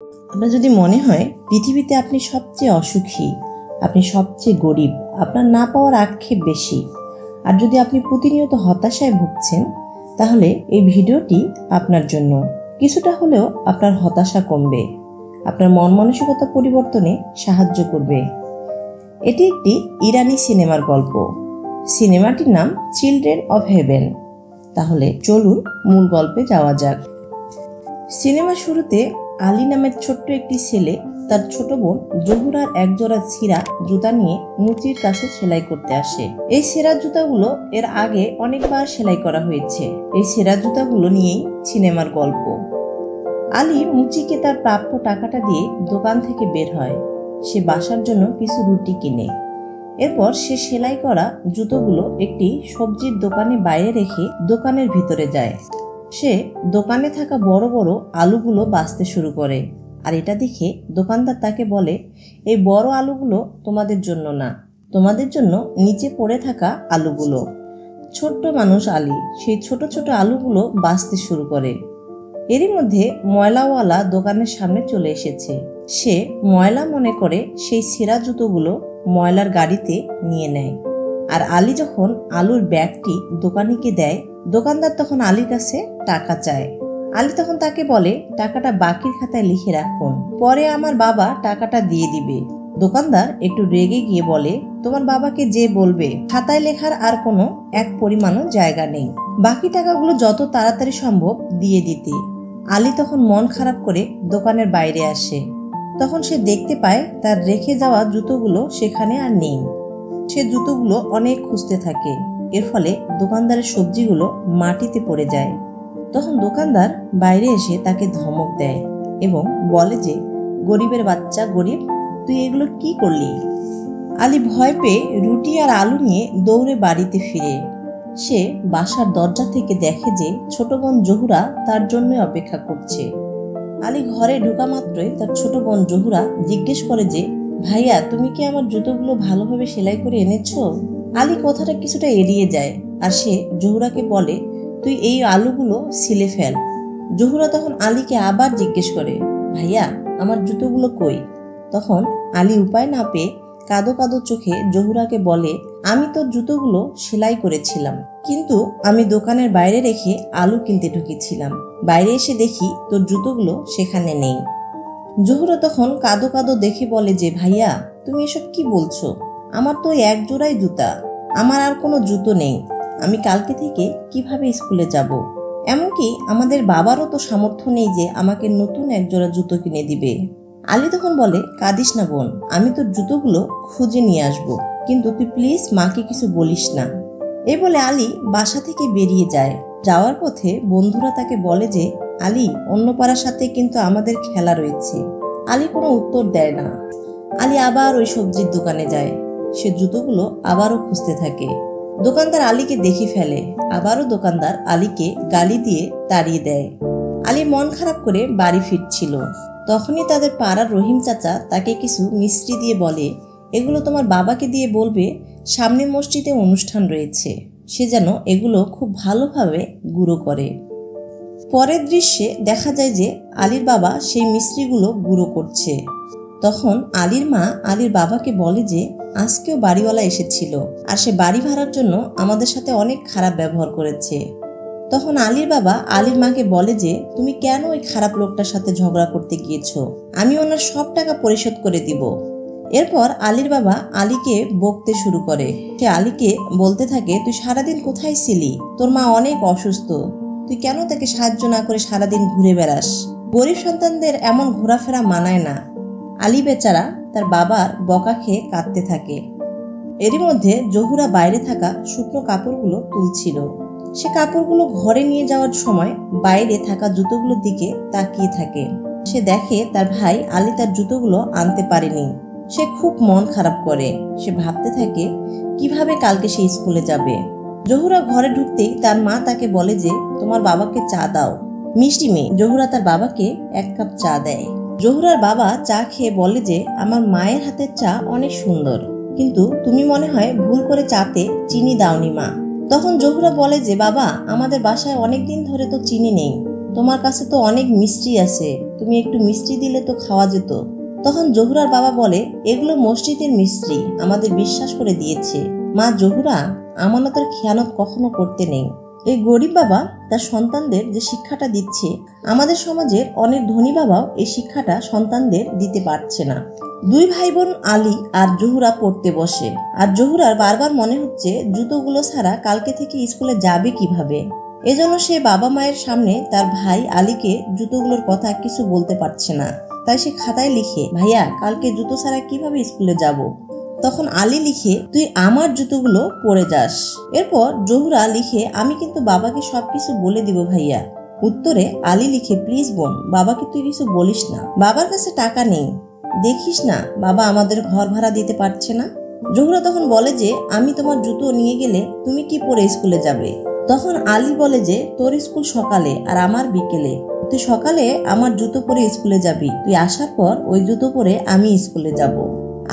আপনার যদি মনে হয় পৃথিবীতে আপনি সবচেয়ে অসুখী, আপনি সবচেয়ে গরিব, আপনার না পাওয়ার আক্ষেপ বেশি, আর যদি আপনি প্রতিনিয়ত হতাশায় ভুগছেন, তাহলে এই ভিডিওটি আপনার জন্য। কিছুটা হলেও আপনার হতাশা কমবে, আপনার মন মানসিকতা পরিবর্তনে সাহায্য করবে। এটি একটি ইরানি সিনেমার গল্প। সিনেমাটির নাম চিলড্রেন অফ হেভেন। তাহলে চলুন মূল গল্পে যাওয়া যাক। সিনেমার শুরুতে আলী নামের ছোট্ট একটি ছেলে তার ছোট বোন জহুরার একজোড়া ছিঁড়া জুতা নিয়ে মুচির কাছে সেলাই করতে আসে। এই ছেঁড়া জুতাগুলো এর আগে অনেকবার সেলাই করা হয়েছে। এই ছেঁড়া জুতাগুলো নিয়েই সিনেমার গল্প। আলী মুচিকে তার প্রাপ্য টাকাটা দিয়ে দোকান থেকে বের হয়। সে বাসার জন্য কিছু রুটি কিনে। এরপর সে সেলাই করা জুতোগুলো একটি সবজির দোকানে বাইরে রেখে দোকানের ভিতরে যায়। সে দোকানে থাকা বড় বড় আলুগুলো বাছতে শুরু করে। আর এটা দেখে দোকানদার তাকে বলে, এই বড় আলুগুলো তোমাদের জন্য না, তোমাদের জন্য নিচে পড়ে থাকা আলুগুলো। ছোট্ট মানুষ আলী সেই ছোট ছোট আলুগুলো বাছতে শুরু করে। এরই মধ্যে ময়লাওয়ালা দোকানের সামনে চলে এসেছে। সে ময়লা মনে করে সেই ছেঁড়া জুতোগুলো ময়লার গাড়িতে নিয়ে নেয়। আর আলী যখন আলুর ব্যাগটি দোকানিকে দেয়, দোকানদার তখন আলীর কাছে টাকা চায়। আলী তখন তাকে বলে, টাকাটা বাকির খাতায় লিখে রাখুন, পরে আমার বাবা টাকাটা দিয়ে দিবে। দোকানদার একটু রেগে গিয়ে বলে, তোমার বাবাকে যে বলবে খাতায় লেখার আর কোনো এক পরিমাণও জায়গা নেই, বাকি টাকাগুলো যত তাড়াতাড়ি সম্ভব দিয়ে দিতে। আলী তখন মন খারাপ করে দোকানের বাইরে আসে। তখন সে দেখতে পায় তার রেখে যাওয়া জুতোগুলো সেখানে আর নেই। সে জুতোগুলো অনেক খুঁজতে থাকে। এর ফলে দোকানদারের সবজিগুলো মাটিতে পড়ে যায়। তখন দোকানদার বাইরে এসে তাকে ধমক দেয় এবং বলে যে, গরিবের বাচ্চা গরিব, তুই এগুলো কি করলি? আলী ভয় পেয়ে রুটি আর আলু নিয়ে দৌড়ে বাড়িতে ফিরে। সে বাসার দরজা থেকে দেখে যে ছোট বোন জহুরা তার জন্য অপেক্ষা করছে। আলী ঘরে ঢোকা মাত্রই তার ছোট বোন জহুরা জিজ্ঞেস করে যে, ভাইয়া তুমি কি আমার জুতোগুলো ভালোভাবে সেলাই করে এনেছো? আলী কথাটা কিছুটা এড়িয়ে যায় আর সে জহুরাকে বলে, তুই এই আলুগুলো ছিলে ফেল। জহুরা তখন আলীকে আবার জিজ্ঞেস করে, ভাইয়া আমার জুতোগুলো কই? তখন আলী উপায় না পেয়ে কাঁদো কাঁদো চোখে জহুরাকে বলে, আমি তোর জুতোগুলো সেলাই করেছিলাম, কিন্তু আমি দোকানের বাইরে রেখে আলু কিনতে ঢুকেছিলাম। বাইরে এসে দেখি তোর জুতোগুলো সেখানে নেই। জহুরা তখন কাঁদো কাঁদো দেখে বলে যে, ভাইয়া তুমি এসব কি বলছো? আমার তো এক জোড়াই জুতা, আমার আর কোনো জুতো নেই। আমি কালকে থেকে কিভাবে স্কুলে যাব? এমনকি আমাদের বাবারও তো সামর্থ্য নেই যে আমাকে নতুন এক জোড়া জুতো কিনে দিবে। আলী তখন বলে, কাঁদিস না বোন, আমি তোর জুতোগুলো খুঁজে নিয়ে আসবো, কিন্তু তুই প্লিজ মাকে কিছু বলিস না। এই বলে আলী বাসা থেকে বেরিয়ে যায়। যাওয়ার পথে বন্ধুরা তাকে বলে যে, আলী অন্য পাড়ার সাথে কিন্তু আমাদের খেলা রয়েছে। আলী কোনো উত্তর দেয় না। আলী আবার ওই সবজির দোকানে যায়। সে জুতোগুলো আবারও খুঁজতে থাকে। দোকানদার আলীকে দেখে ফেলে। আবারও দোকানদার আলীকে গালি দিয়ে তাড়িয়ে দেয়। আলী মন খারাপ করে বাড়ি ফিরছিল। তখনই তাদের পাড়ার রহিম চাচা তাকে কিছু মিষ্টি দিয়ে বলে, এগুলো তোমার বাবাকে দিয়ে বলবে সামনে মসজিদে অনুষ্ঠান রয়েছে, সে যেন এগুলো খুব ভালোভাবে গুঁড়ো করে। পরের দৃশ্যে দেখা যায় যে আলীর বাবা সেই মিষ্টিগুলো গুঁড়ো করছে। তখন আলীর মা আলীর বাবাকে বলে যে, আজকেও বাড়িওয়ালা এসেছিল আর সে বাড়ি ভাড়ার জন্য আমাদের সাথে অনেক খারাপ ব্যবহার করেছে। তখন আলীর বাবা আলীর মাকে বলে যে, তুমি কেন ওই খারাপ লোকটার সাথে ঝগড়া করতে গিয়েছো? আমি ওনার সব টাকা পরিশোধ করে দিব। এরপর আলীর বাবা আলীকে বকতে শুরু করে। সে আলীকে বলতে থাকে, তুই সারাদিন কোথায় ছিলি? তোর মা অনেক অসুস্থ, তুই কেন তাকে সাহায্য না করে সারাদিন ঘুরে বেড়াস? গরিব সন্তানদের এমন ঘোরাফেরা মানায় না। আলী বেচারা তার বাবার বকা খেয়ে কাঁদতে থাকে। এরই মধ্যে জহুরা বাইরে থাকা শুকনো কাপড়গুলো তুলছিল। সে কাপড়গুলো ঘরে নিয়ে যাওয়ার সময় বাইরে থাকা জুতোগুলোর দিকে তাকিয়ে থাকে। সে দেখে তার ভাই আলী তার জুতোগুলো আনতে পারেনি। সে খুব মন খারাপ করে। সে ভাবতে থাকে কিভাবে কালকে সে স্কুলে যাবে। জহুরা ঘরে ঢুকতেই তার মা তাকে বলে যে, তোমার বাবাকে চা দাও। মিষ্টি মেয়ে জহুরা তার বাবাকে 1 কাপ চা দেয়। জহুরার বাবা চা খেয়ে বলে যে, আমার মায়ের হাতের চা অনেক সুন্দর, কিন্তু তুমি মনে হয় ভুল করে চাতে চিনি দাওনি মা। তখন জহুরা বলে যে, বাবা আমাদের বাসায় অনেক দিন ধরে তো চিনি নেই, তোমার কাছে তো অনেক মিষ্টি আছে, তুমি একটু মিষ্টি দিলে তো খাওয়া যেত। তখন জহুরার বাবা বলে, এগুলো মসজিদের মিষ্টি, আমাদের বিশ্বাস করে দিয়েছে। মা জহুরা, আমানতের খেয়ানত কখনো করতে নেই। এই গরিব বাবা তার সন্তানদের যে শিক্ষাটা দিচ্ছে, আমাদের সমাজের অনেক ধনী বাবাও এই শিক্ষাটা সন্তানদের দিতে পারছে না। দুই ভাই বোন আলী আর জহুরা পড়তে বসে, আর জহুরার বারবার মনে হচ্ছে জুতোগুলো ছাড়া কালকে থেকে স্কুলে যাবে কিভাবে। এজন্য সে বাবা মায়ের সামনে তার ভাই আলীকে জুতোগুলোর কথা কিছু বলতে পারছে না। তাই সে খাতায় লিখে, ভাইয়া কালকে জুতো ছাড়া কিভাবে স্কুলে যাব। তখন আলী লিখে, তুই আমার জুতোগুলো পরে যাস। এরপর জহুরা লিখে, আমি কিন্তু বাবাকে সবকিছু বলে দিব ভাইয়া। উত্তরে আলী লিখে, প্লিজ বোন, বাবাকে তুই কিছু বলিস না, বাবার কাছে টাকা নেই, দেখিস না বাবা আমাদের ঘর ভাড়া দিতে পারছে না। জহুরা তখন বলে যে, আমি তোমার জুতো নিয়ে গেলে তুমি কি পরে স্কুলে যাবে। তখন আলী বলে যে, তোর স্কুল সকালে আর আমার বিকেলে, তুই সকালে আমার জুতো পরে স্কুলে যাবি, তুই আসার পর ওই জুতো পরে আমি স্কুলে যাব।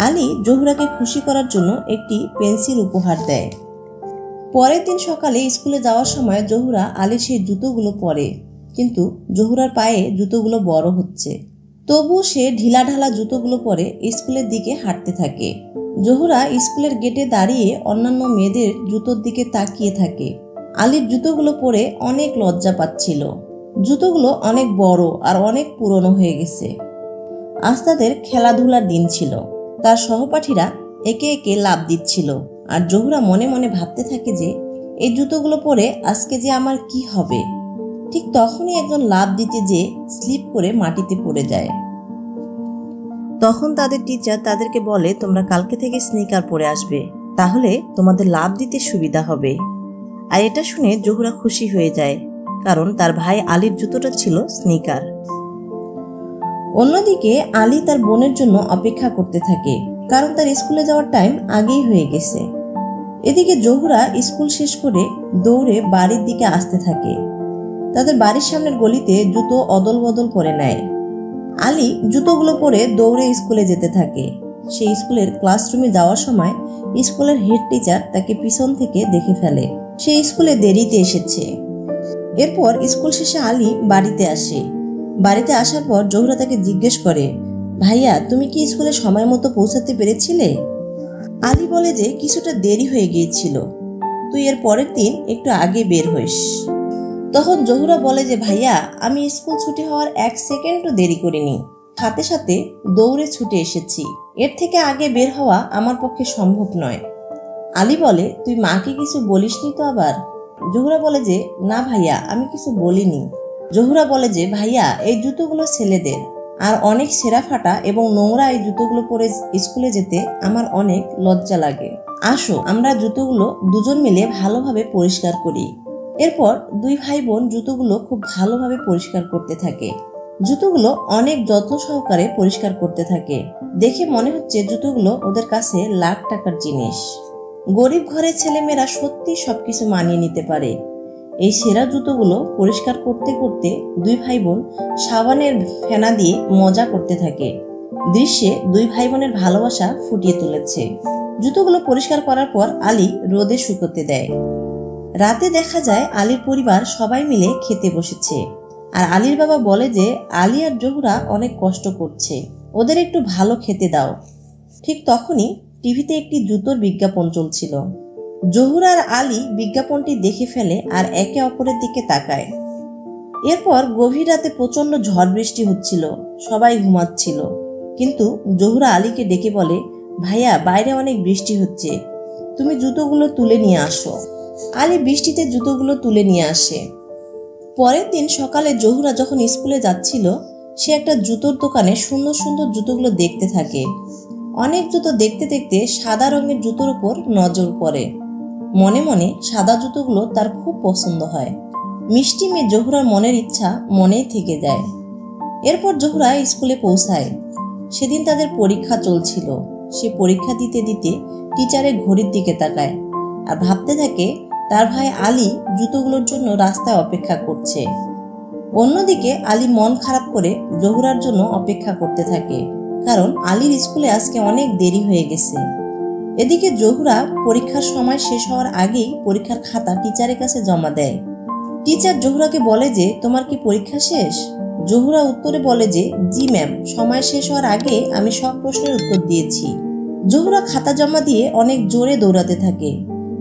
আলী জহুরাকে খুশি করার জন্য একটি পেন্সিল উপহার দেয়। পরের দিন সকালে স্কুলে যাওয়ার সময় জহুরা আলীর সেই জুতোগুলো পরে, কিন্তু জহুরার পায়ে জুতোগুলো বড় হচ্ছে। তবুও সে ঢিলাঢালা জুতোগুলো পরে স্কুলের দিকে হাঁটতে থাকে। জহুরা স্কুলের গেটে দাঁড়িয়ে অন্যান্য মেয়েদের জুতোর দিকে তাকিয়ে থাকে। আলীর জুতোগুলো পরে অনেক লজ্জা পাচ্ছিল। জুতোগুলো অনেক বড় আর অনেক পুরনো হয়ে গেছে। আজ তাদের খেলাধুলার দিন ছিল। তার সহপাঠীরা একে একে লাফ দিচ্ছিল, আর জহুরা মনে মনে ভাবতে থাকে যে, এই জুতোগুলো পরে আজকে যে আমার কি হবে। ঠিক তখনই একজন লাফ দিতে যেয়ে স্লিপ করে মাটিতে পড়ে যায়। তখন তাদের টিচার তাদেরকে বলে, তোমরা কালকে থেকে স্নিকার পরে আসবে, তাহলে তোমাদের লাফ দিতে সুবিধা হবে। আর এটা শুনে জহুরা খুশি হয়ে যায়, কারণ তার ভাই আলীর জুতোটা ছিল স্নিকার। অন্যদিকে আলী তার বোনের জন্য অপেক্ষা করতে থাকে, কারণ তার স্কুলে যাওয়ার টাইম আগেই হয়ে গেছে। এদিকে জহুরা স্কুল শেষ করে দৌড়ে বাড়ির দিকে আসতে থাকে। তাদের বাড়ির সামনের গলিতে জুতো অদল বদল করে নেয়। আলী জুতোগুলো পরে দৌড়ে স্কুলে যেতে থাকে। সেই স্কুলের ক্লাসরুমে যাওয়ার সময় স্কুলের হেড টিচার তাকে পিছন থেকে দেখে ফেলে। সে স্কুলে দেরিতে এসেছে। এরপর স্কুল শেষে আলী বাড়িতে আসে। বাড়িতে আসার পর জহুরা তাকে জিজ্ঞেস করে, ভাইয়া তুমি কি স্কুলে সময় মতো পৌঁছাতে পেরেছিলে। আলী বলে যে, কিছুটা দেরি হয়ে গিয়েছিল, তুই এর পরের দিন একটু আগে বের হইস। তখন জহুরা বলে যে, ভাইয়া আমি স্কুল ছুটি হওয়ার 1 সেকেন্ডও দেরি করিনি, সাথে সাথে দৌড়ে ছুটে এসেছি, এর থেকে আগে বের হওয়া আমার পক্ষে সম্ভব নয়। আলী বলে, তুই মাকে কিছু বলিসনি তো আবার। জহুরা বলে যে, না ভাইয়া আমি কিছু বলিনি। জহুরা বলে যে, ভাইয়া এই জুতোগুলো ছেলেদের, আর অনেক ছেঁড়া ফাটা এবং নোংরা এই জুতোগুলো পরে স্কুলে যেতে আমার অনেক লজ্জা লাগে, আসো আমরা জুতোগুলো দুজন মিলে ভালোভাবে পরিষ্কার করি। এরপর দুই ভাই বোন জুতোগুলো খুব ভালোভাবে পরিষ্কার করতে থাকে। জুতোগুলো অনেক যত্ন সহকারে পরিষ্কার করতে থাকে। দেখে মনে হচ্ছে জুতোগুলো ওদের কাছে লাখ টাকার জিনিস। গরিব ঘরের ছেলেমেয়েরা সত্যি সবকিছু মানিয়ে নিতে পারে। এই সেরা জুতোগুলো পরিষ্কার করতে করতে দুই ভাই বোন সাবানের ফেনা দিয়ে মজা করতে থাকে। দৃশ্যে দুই ভাই বোনের ভালোবাসা ফুটিয়ে তুলেছে। জুতোগুলো পরিষ্কার করার পর আলী রোদে শুকোতে দেয়। রাতে দেখা যায় আলীর পরিবার সবাই মিলে খেতে বসেছে, আর আলীর বাবা বলে যে, আলী আর জহুরা অনেক কষ্ট করছে, ওদের একটু ভালো খেতে দাও। ঠিক তখনই টিভিতে একটি জুতোর বিজ্ঞাপন চলছিল। জহুরা আর আলী বিজ্ঞাপনটি দেখে ফেলে আর একে অপরের দিকে তাকায়। এরপর গভীর রাতে প্রচন্ড ঝড় বৃষ্টি হচ্ছিল, সবাই ঘুমাচ্ছিল, কিন্তু জহুরা আলীকে ডেকে বলে, ভাইয়া বাইরে অনেক বৃষ্টি হচ্ছে, তুমি জুতোগুলো তুলে নিয়ে আসো। আলী বৃষ্টিতে জুতোগুলো তুলে নিয়ে আসে। পরের দিন সকালে জহুরা যখন স্কুলে যাচ্ছিল, সে একটা জুতোর দোকানে সুন্দর সুন্দর জুতোগুলো দেখতে থাকে। অনেক জুতো দেখতে দেখতে সাদা রঙের জুতোর উপর নজর পড়ে। মনে মনে সাদা জুতোগুলো তার খুব পছন্দ হয়। মিষ্টি মেয়ে জহুরার মনের ইচ্ছা মনেই থেকে যায়। এরপর জহুরা স্কুলে পৌঁছায়। সেদিন তাদের পরীক্ষা চলছিল। সে পরীক্ষা দিতে দিতে টিচারের ঘড়ির দিকে তাকায় আর ভাবতে থাকে তার ভাই আলী জুতোগুলোর জন্য রাস্তায় অপেক্ষা করছে। অন্যদিকে আলী মন খারাপ করে জহুরার জন্য অপেক্ষা করতে থাকে, কারণ আলীর স্কুলে আজকে অনেক দেরি হয়ে গেছে। এদিকে জহুরা পরীক্ষার সময় শেষ হওয়ার আগেই পরীক্ষার খাতা টিচারের কাছে জমা দেয়। টিচার জোহরাকে বলে যে তোমার কি পরীক্ষা শেষ? জোহরা উত্তরে বলে যে জি ম্যাম, সময় শেষ হওয়ার আগে আমি সব প্রশ্নের উত্তর দিয়েছি। জোহরা খাতা জমা দিয়ে অনেক জোরে দৌড়াতে থাকে।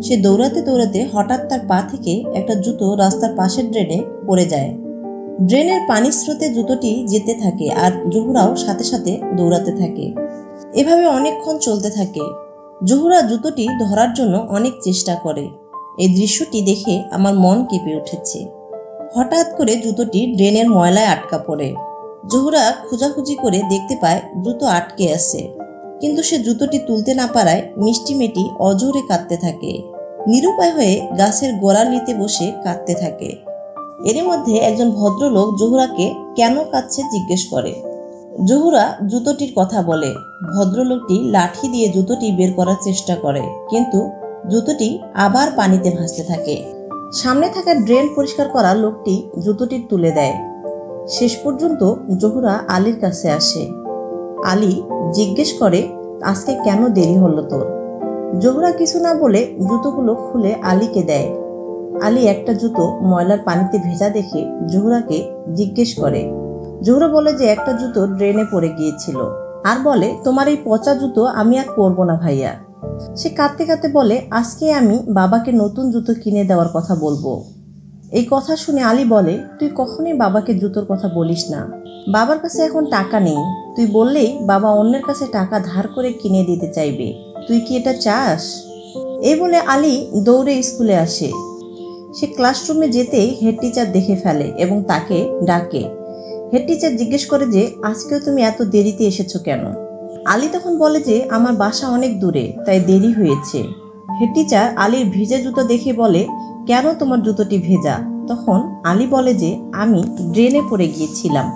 সে দৌড়াতে দৌড়াতে হঠাৎ তার পা থেকে একটা জুতো রাস্তার পাশের ড্রেনে পড়ে যায়। ড্রেনের পানির স্রোতে জুতোটি যেতে থাকে আর জোহরাও সাথে সাথে দৌড়াতে থাকে। এভাবে অনেকক্ষণ চলতে থাকে। জোহরা জুতোটি ধরার জন্য অনেক চেষ্টা করে। এই দৃশ্যটি দেখে আমার মন কেঁপে উঠেছে। হঠাৎ করে জুতোটি ড্রেনের ময়লায় আটকা পড়ে। জোহরা খোঁজাখুঁজি করে দেখতে পায় জুতো আটকে আছে, কিন্তু সে জুতোটি তুলতে না পারায় মিষ্টি মেয়েটি অজোরে কাঁদতে থাকে। নিরুপায় হয়ে গাছের গোড়ালিতে বসে কাঁদতে থাকে। এর মধ্যে একজন ভদ্রলোক জোহরাকে কেন কাঁদছে জিজ্ঞেস করে। জোহরা জুতোটির কথা বলে। ভদ্রলোকটি লাঠি দিয়ে জুতোটি বের করার চেষ্টা করে, কিন্তু জুতোটি আবার পানিতে ভাসতে থাকে। সামনে থাকা ড্রেন পরিষ্কার করা লোকটি জুতোটি তুলে দেয়। শেষ পর্যন্ত জোহরা আলীর কাছে আসে। আলী জিজ্ঞেস করে, আজকে কেন দেরি হলো তোর? জোহরা কিছু না বলে জুতোগুলো খুলে আলীকে দেয়। আলী একটা জুতো ময়লার পানিতে ভেজা দেখে জোহরাকে জিজ্ঞেস করে। জোহরা বলে যে একটা জুতো ড্রেনে পড়ে গিয়েছিল, আর বলে তোমার এই পচা জুতো আমি আর পরবো না ভাইয়া। সে কাঁদতে কাঁদতে বলে, আজকে আমি বাবাকে নতুন জুতো কিনে দেওয়ার কথা বলবো। এই কথা শুনে আলী বলে, তুই কখনোই বাবাকে জুতোর কথা বলিস না। বাবার কাছে এখন টাকা নেই। তুই বললেই বাবা অন্যের কাছে টাকা ধার করে কিনে দিতে চাইবে। তুই কি এটা চাস? এই বলে আলী দৌড়ে স্কুলে আসে। সে ক্লাসরুমে যেতেই হেড টিচার দেখে ফেলে এবং তাকে ডাকে। হেড টিচার জিজ্ঞেস করে যে আজকেও তুমি এত দেরিতে এসেছো কেন? আলী তখন বলে যে আমার বাসা অনেক দূরে, তাই দেরি হয়েছে। হেড টিচার আলীর ভিজে জুতো দেখে বলে, কেন তোমার জুতোটি ভেজা? তখন আলী বলে যে আমি ড্রেনে পড়ে গিয়েছিলাম।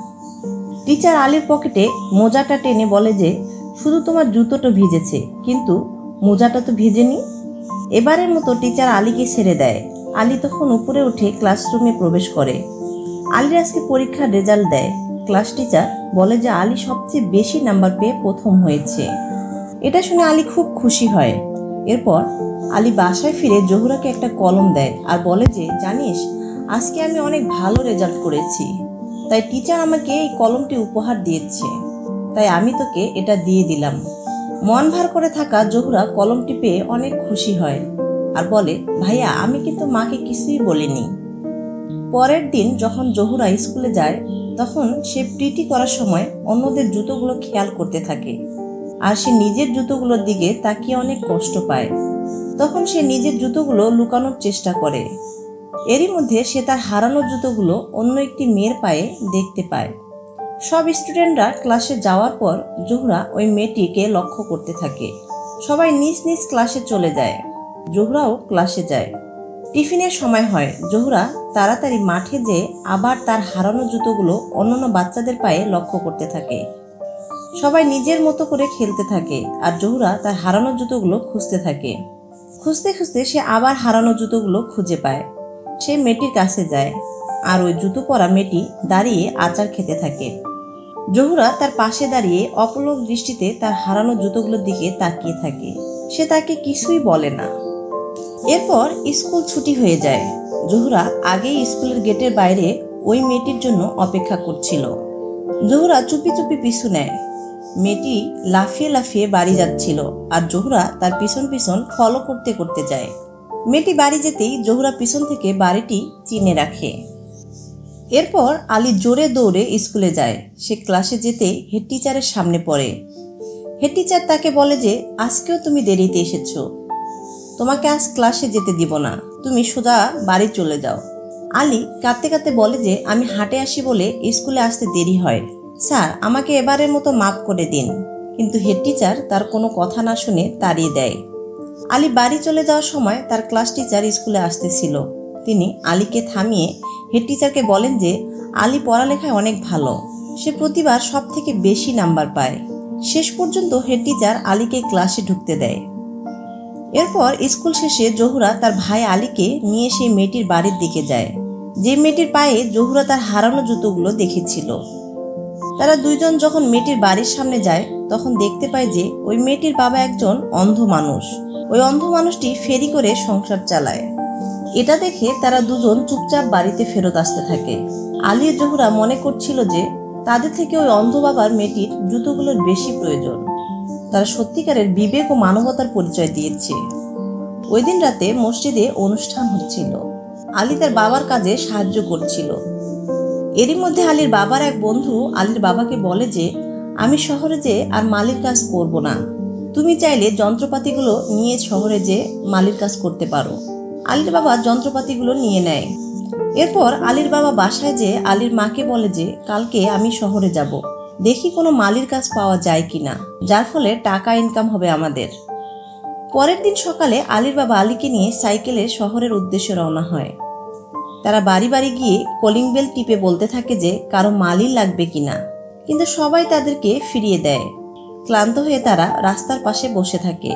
টিচার আলীর পকেটে মোজাটা টেনে বলে যে শুধু তোমার জুতোটা ভিজেছে, কিন্তু মোজাটা তো ভিজেনি। এবারের মতো টিচার আলীকে ছেড়ে দেয়। আলী তখন উপরে উঠে ক্লাসরুমে প্রবেশ করে। আলীর আজকে পরীক্ষার রেজাল্ট দেয়। ক্লাস টিচার বলে যে আলী সবচেয়ে বেশি নাম্বার পেয়ে প্রথম হয়েছে। এটা শুনে আলী খুব খুশি হয়। এরপর আলী বাসায় ফিরে জোহরাকে একটা কলম দেয় আর বলে যে জানিস, আজকে আমি অনেক ভালো রেজাল্ট করেছি, তাই টিচার আমাকে এই কলমটি উপহার দিয়েছে, তাই আমি তোকে এটা দিয়ে দিলাম। মন ভার করে থাকা জোহরা কলমটি পেয়ে অনেক খুশি হয় আর বলে, ভাইয়া আমি কিন্তু মাকে কিছুই বলিনি। পরের দিন যখন জোহরা স্কুলে যায়, তখন সে পিটি করার সময় অন্যদের জুতোগুলো খেয়াল করতে থাকে আর সে নিজের জুতোগুলোর দিকে তাকিয়ে অনেক কষ্ট পায়। তখন সে নিজের জুতোগুলো লুকানোর চেষ্টা করে। এরই মধ্যে সে তার হারানো জুতোগুলো অন্য একটি মেয়ের পায়ে দেখতে পায়। সব স্টুডেন্টরা ক্লাসে যাওয়ার পর জোহরা ওই মেয়েটিকে লক্ষ্য করতে থাকে। সবাই নিজ নিজ ক্লাসে চলে যায়। জোহরাও ক্লাসে যায়। টিফিনের সময় হয়। জোহরা তাড়াতাড়ি মাঠে যেয়ে আবার তার হারানো জুতোগুলো অন্যান্য বাচ্চাদের পায়ে লক্ষ্য করতে থাকে। সবাই নিজের মতো করে খেলতে থাকে আর জোহরা তার হারানো জুতোগুলো খুঁজতে থাকে। খুঁজতে খুঁজতে সে আবার হারানো জুতোগুলো খুঁজে পায়। সে মেয়েটির কাছে যায় আর ওই জুতো পরা মেয়েটি দাঁড়িয়ে আচার খেতে থাকে। জোহরা তার পাশে দাঁড়িয়ে অপলক দৃষ্টিতে তার হারানো জুতোগুলোর দিকে তাকিয়ে থাকে। সে তাকে কিছুই বলে না। এরপর স্কুল ছুটি হয়ে যায়। জোহরা আগেই স্কুলের গেটের বাইরে ওই মেয়েটির জন্য অপেক্ষা করছিল। জোহরা চুপি চুপি পিছু নেয়। মেয়েটি লাফিয়ে লাফিয়ে বাড়ি যাচ্ছিল আর জোহরা তার পিছন পিছন ফলো করতে করতে যায়। মেয়েটি বাড়ি যেতেই জোহরা পিছন থেকে বাড়িটি চিনে রাখে। এরপর আলী জোরে দৌড়ে স্কুলে যায়। সে ক্লাসে যেতে হেড টিচারের সামনে পড়ে। হেড টিচার তাকে বলে যে আজকেও তুমি দেরিতে এসেছো, তোমাকে আজ ক্লাসে যেতে দিব না, তুমি সোজা বাড়ি চলে যাও। আলী কাঁদতে কাঁদতে বলে যে আমি হাঁটে আসি বলে স্কুলে আসতে দেরি হয়, স্যার আমাকে এবারের মতো মাফ করে দিন। কিন্তু হেড টিচার তার কোনো কথা না শুনে তাড়িয়ে দেয়। আলী বাড়ি চলে যাওয়ার সময় তার ক্লাস টিচার স্কুলে আসতেছিল। তিনি আলীকে থামিয়ে হেড টিচারকে বলেন যে আলী পড়ালেখায় অনেক ভালো, সে প্রতিবার সব থেকে বেশি নাম্বার পায়। শেষ পর্যন্ত হেড টিচার আলীকে ক্লাসে ঢুকতে দেয়। এরপর স্কুল শেষে জোহরা তার ভাই আলীকে নিয়ে সেই মেয়েটির বাড়ির দিকে যায়, যে মেয়েটির পায়ে জোহরা তার হারানো জুতোগুলো দেখেছিল। তারা দুইজন যখন মেয়েটির বাড়ির সামনে যায়, তখন দেখতে পায় যে ওই মেয়েটির বাবা একজন অন্ধ মানুষ। ওই অন্ধ মানুষটি ফেরি করে সংসার চালায়। এটা দেখে তারা দুজন চুপচাপ বাড়িতে ফেরত আসতে থাকে। আলী ও জোহরা মনে করছিল যে তাদের থেকে ওই অন্ধ বাবার মেয়েটির জুতোগুলোর বেশি প্রয়োজন। তারা সত্যিকারের বিবেক ও মানবতার পরিচয় দিয়েছে। ওই দিন রাতে মসজিদে অনুষ্ঠান হচ্ছিল। আলী তার বাবার কাজে সাহায্য করছিল। এরই মধ্যে আলীর বাবার এক বন্ধু আলীর বাবাকে বলে যে, আমি শহরে যে আর মালির কাজ করব না, তুমি চাইলে যন্ত্রপাতিগুলো নিয়ে শহরে যে মালির কাজ করতে পারো। আলীর বাবা যন্ত্রপাতিগুলো নিয়ে নেয়। এরপর আলীর বাবা বাসায় যে আলীর মাকে বলে যে, কালকে আমি শহরে যাব, দেখি কোনো মালির কাজ পাওয়া যায় কিনা, যার ফলে টাকা ইনকাম হবে আমাদের। পরের দিন সকালে আলীর বাবা আলীকে নিয়ে সাইকেলে শহরের উদ্দেশ্যে রওনা হয়। তারা বাড়ি বাড়ি গিয়ে কলিং বেল টিপে বলতে থাকে যে কারো মালির লাগবে কিনা, কিন্তু সবাই তাদেরকে ফিরিয়ে দেয়। ক্লান্ত হয়ে তারা রাস্তার পাশে বসে থাকে।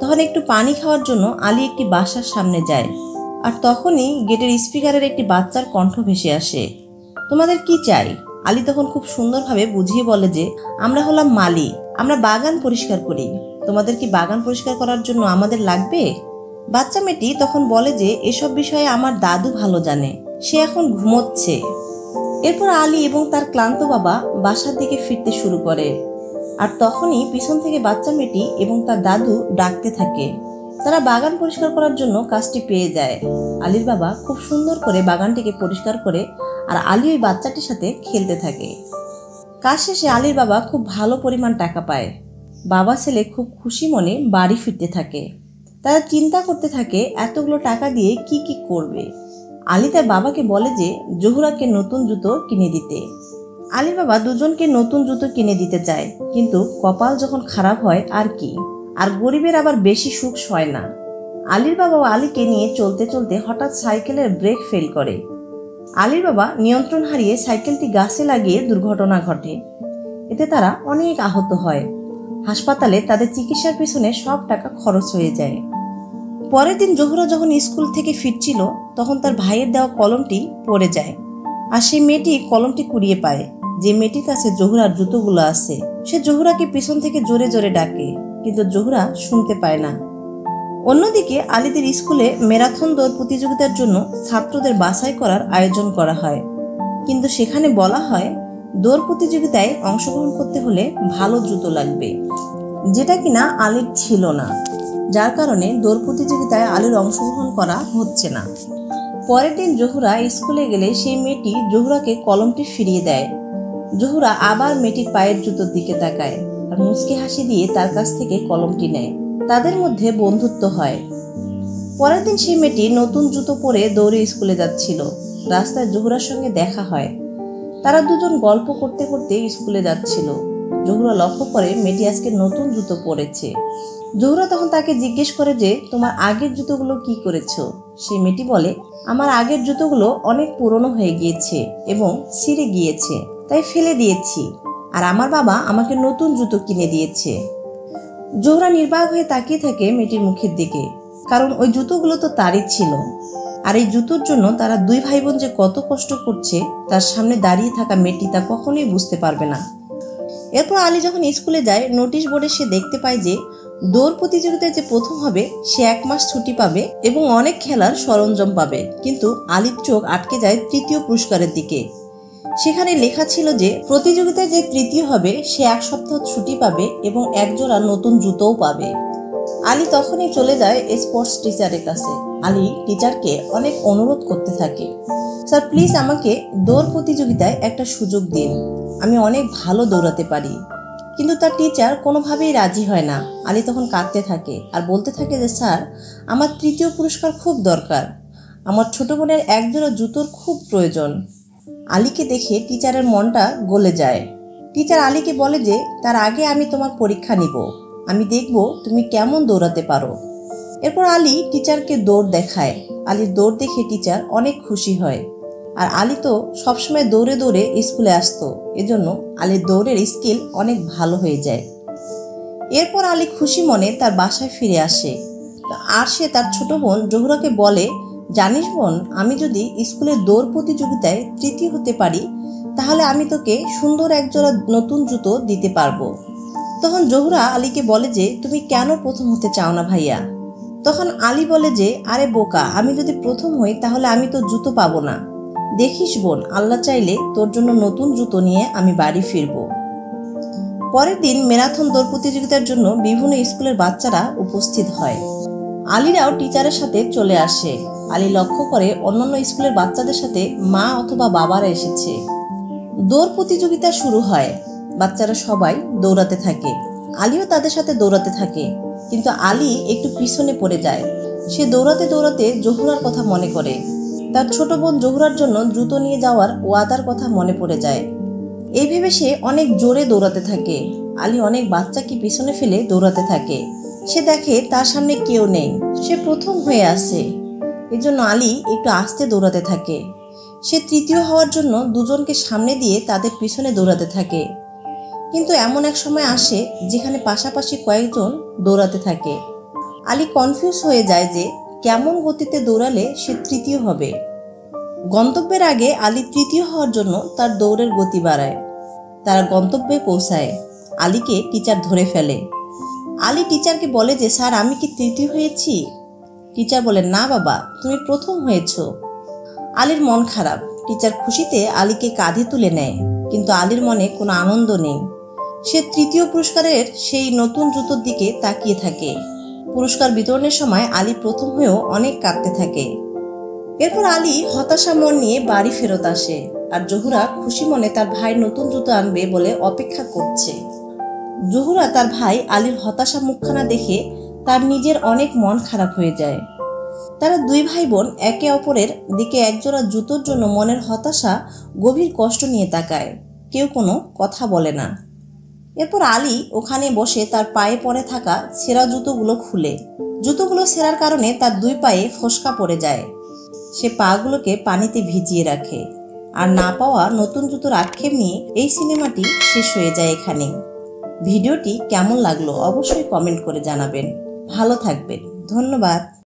তখন একটু পানি খাওয়ার জন্য আলী একটি বাসার সামনে যায়, আর তখনই গেটের স্পিকারের একটি বাচ্চার কণ্ঠ ভেসে আসে, তোমাদের কি চাই? আলী তখন খুব সুন্দরভাবে বুঝিয়ে বলে যে, আমরা হলাম মালি, আমরা বাগান পরিষ্কার করি, তোমাদের কি বাগান পরিষ্কার করার জন্য আমাদের লাগবে? বাচ্চা মেয়েটি তখন বলে যে, এসব বিষয়ে আমার দাদু ভালো জানে, সে এখন ঘুমোচ্ছে। এরপর আলী এবং তার ক্লান্ত বাবা বাসার দিকে ফিরতে শুরু করে, আর তখনই পিছন থেকে বাচ্চা মেয়েটি এবং তার দাদু ডাকতে থাকে। তারা বাগান পরিষ্কার করার জন্য কাজটি পেয়ে যায়। আলীর বাবা খুব সুন্দর করে বাগানটিকে পরিষ্কার করে, আর আলী ওই বাচ্চাটির সাথে খেলতে থাকে। কাজ শেষে আলীর বাবা খুব ভালো পরিমাণ টাকা পায়। বাবা ছেলে খুব খুশি মনে বাড়ি ফিরতে থাকে। তারা চিন্তা করতে থাকে এতগুলো টাকা দিয়ে কি কি করবে। আলী তার বাবাকে বলে যে জোহরাকে নতুন জুতো কিনে দিতে। আলীর বাবা দুজনকে নতুন জুতো কিনে দিতে চায়, কিন্তু কপাল যখন খারাপ হয় আর কি, আর গরিবের আবার বেশি সুখ হয় না। আলীর বাবা আলীকে নিয়ে চলতে চলতে হঠাৎ সাইকেলের ব্রেক ফেল করে। আলীর বাবা নিয়ন্ত্রণ হারিয়ে সাইকেলটি গাছে লাগিয়ে দুর্ঘটনা ঘটে। এতে তারা অনেক আহত হয়। হাসপাতালে তাদের চিকিৎসার পিছনে সব টাকা খরচ হয়ে যায়। পরের দিন জোহরা যখন স্কুল থেকে ফিরছিল, তখন তার ভাইয়ের দেওয়া কলমটি পড়ে যায়, আর সেই মেয়েটি কলমটি কুড়িয়ে পায়। যে মেয়েটির কাছে জোহরার জুতোগুলো আছে, সে জোহরাকে পিছন থেকে জোরে জোরে ডাকে, কিন্তু জোহরা শুনতে পায় না। অন্যদিকে আলীদের স্কুলে ম্যারাথন দৌড় প্রতিযোগিতার জন্য ছাত্রদের বাছাই করার আয়োজন করা হয়, কিন্তু সেখানে বলা হয় দৌড় প্রতিযোগিতায় অংশগ্রহণ করতে হলে ভালো জুতো লাগবে, যেটা কিনা আলীর ছিল না, যার কারণে দৌড় প্রতিযোগিতায় আলীর অংশগ্রহণ করা হচ্ছে না। পরের দিন জোহরা স্কুলে গেলে সেই মেয়েটি জোহরাকে কলমটি ফিরিয়ে দেয়। জোহরা আবার মেয়েটির পায়ের জুতোর দিকে তাকায়, আর মুচকি হাসি দিয়ে তার কাছ থেকে কলমটি নেয়। তাদের মধ্যে বন্ধুত্ব হয়। পরের দিন সেই মেয়েটি নতুন জুতো পরে দৌড়ে স্কুলে যাচ্ছিল। রাস্তায় জোহরার সঙ্গে দেখা হয়। তারা দুজন গল্প করতে করতে স্কুলে যাচ্ছিল। জোহরা লক্ষ্য করে মেয়েটি আজকে নতুন জুতো পরেছে। জোহরা তখন তাকে জিজ্ঞেস করে যে, তোমার আগের জুতোগুলো কি করেছো? সেই মেয়েটি বলে, আমার আগের জুতোগুলো অনেক পুরনো হয়ে গিয়েছে এবং ছিঁড়ে গিয়েছে, তাই ফেলে দিয়েছি, আর আমার বাবা আমাকে নতুন জুতো কিনে দিয়েছে। জোহরা নির্বাক হয়ে তাকিয়ে থাকে মেয়েটির মুখের দিকে, কারণ ওই জুতোগুলো তো তারই ছিল। আর এই জুতোর জন্য তারা দুই ভাই বোন যে কত কষ্ট করছে, তার সামনে দাঁড়িয়ে থাকা মেয়েটি তা কখনোই বুঝতে পারবে না। এরপর আলী যখন স্কুলে যায়, নোটিশ বোর্ডে সে দেখতে পায় যে দৌড় প্রতিযোগিতায় যে প্রথম হবে সে 1 মাস ছুটি পাবে এবং অনেক খেলার সরঞ্জাম পাবে। কিন্তু আলীর চোখ আটকে যায় তৃতীয় পুরস্কারের দিকে। সেখানে লেখা ছিল যে প্রতিযোগিতায় যে তৃতীয় হবে সে 1 সপ্তাহ ছুটি পাবে এবং একজোড়া নতুন জুতোও পাবে। আলী তখনই চলে যায় স্পোর্টস টিচারের কাছে। আলী টিচারকে অনেক অনুরোধ করতে থাকে, স্যার প্লিজ আমাকে দৌড় প্রতিযোগিতায় একটা সুযোগ দিন, আমি অনেক ভালো দৌড়াতে পারি। কিন্তু তার টিচার কোনোভাবেই রাজি হয় না। আলী তখন কাঁদতে থাকে আর বলতে থাকে যে, স্যার আমার তৃতীয় পুরস্কার খুব দরকার, আমার ছোট বোনের একজোড়া জুতোর খুব প্রয়োজন। আলীকে দেখে টিচারের মনটা গলে যায়। টিচার আলীকে বলে যে, তার আগে আমি তোমার পরীক্ষা নিব, আমি দেখব তুমি কেমন দৌড়াতে পারো। এরপর আলী টিচারকে দৌড় দেখায়। আলীর দৌড় দেখে টিচার অনেক খুশি হয়। আর আলী তো সবসময় দৌড়ে দৌড়ে স্কুলে আসতো, এজন্য আলীর দৌড়ের স্কিল অনেক ভালো হয়ে যায়। এরপর আলী খুশি মনে তার বাসায় ফিরে আসে, আর সে তার ছোট বোন জোহরাকে বলে, জানিস বোন, আমি যদি স্কুলের দৌড় প্রতিযোগিতায় তৃতীয় হতে পারি, তাহলে আমি তোকে সুন্দর একজোড়া নতুন জুতো দিতে পারবো। তখন জোহরা আলীকে বলে যে, তুমি কেন প্রথম হতে চাও না ভাইয়া? তখন আলী বলে যে, আরে বোকা, আমি যদি প্রথম হই তাহলে আমি তো জুতো পাবো না। দেখিস বোন, আল্লাহ চাইলে তোর জন্য নতুন জুতো নিয়ে আমি বাড়ি ফিরব। পরের দিন ম্যারাথন দৌড় প্রতিযোগিতার জন্য বিভিন্ন স্কুলের বাচ্চারা উপস্থিত হয়। আলীরাও টিচারের সাথে চলে আসে। আলী লক্ষ্য করে অন্যান্য স্কুলের বাচ্চাদের সাথে মা অথবা বাবারা এসেছে। দৌড় প্রতিযোগিতা শুরু হয়। বাচ্চারা সবাই দৌড়াতে থাকে, আলীও তাদের সাথে দৌড়াতে থাকে। কিন্তু আলী একটু পিছনে পড়ে যায়। সে দৌড়াতে দৌড়াতে জহুরার কথা মনে করে। তার ছোট বোন জহুরার জন্য জুতো নিয়ে যাওয়ার ওয়াদার কথা মনে পড়ে যায়। এই ভেবে সে অনেক জোরে দৌড়াতে থাকে। আলী অনেক বাচ্চাকে পিছনে ফেলে দৌড়াতে থাকে। সে দেখে তার সামনে কেউ নেই, সে প্রথম হয়ে আসে। এজন্য আলী একটু আস্তে দৌড়াতে থাকে। সে তৃতীয় হওয়ার জন্য দুজনকে সামনে দিয়ে তাদের পিছনে দৌড়াতে থাকে। কিন্তু এমন এক সময় আসে যেখানে পাশাপাশি কয়েকজন দৌড়াতে থাকে। আলী কনফিউজ হয়ে যায় যে কেমন গতিতে দৌড়ালে সে তৃতীয় হবে। গন্তব্যের আগে আলী তৃতীয় হওয়ার জন্য তার দৌড়ের গতি বাড়ায়। তারা গন্তব্যে পৌঁছায়। আলীকে টিচার ধরে ফেলে। আলী টিচারকে বলে যে, স্যার, আমি কি তৃতীয় হয়েছি? টিচার বলে, না বাবা, তুমি প্রথম হয়েছ। আলীর মন খারাপ। টিচার খুশিতে আলীকে কাঁধে তুলে নেয়, কিন্তু আলীর মনে কোনো আনন্দ নেই। সে তৃতীয় পুরস্কারের সেই নতুন জুতোর দিকে তাকিয়ে থাকে। পুরস্কার বিতরণের সময় আলী প্রথম হয়েও অনেক কাঁদতে থাকে। এরপর আলী হতাশা মন নিয়ে বাড়ি ফেরত আসে, আর জহুরা খুশি মনে তার ভাই নতুন জুতো আনবে বলে অপেক্ষা করছে। জহুরা তার ভাই আলীর হতাশা মুখখানা দেখে তার নিজের অনেক মন খারাপ হয়ে যায়। তারা দুই ভাই বোন একে অপরের দিকে একজোড়া জুতোর জন্য মনের হতাশা, গভীর কষ্ট নিয়ে তাকায়। কেউ কোনো কথা বলে না। এরপর আলী ওখানে বসে তার পায়ে পড়ে থাকা ছেঁড়া জুতোগুলো খুলে। জুতোগুলো ছেঁড়ার কারণে তার দুই পায়ে ফোসকা পড়ে যায়। সে পাগুলোকে পানিতে ভিজিয়ে রাখে। আর না পাওয়া নতুন জুতোর আক্ষেপ নিয়ে এই সিনেমাটি শেষ হয়ে যায় এখানে। ভিডিওটি কেমন লাগলো অবশ্যই কমেন্ট করে জানাবেন। ভালো থাকবেন। ধন্যবাদ।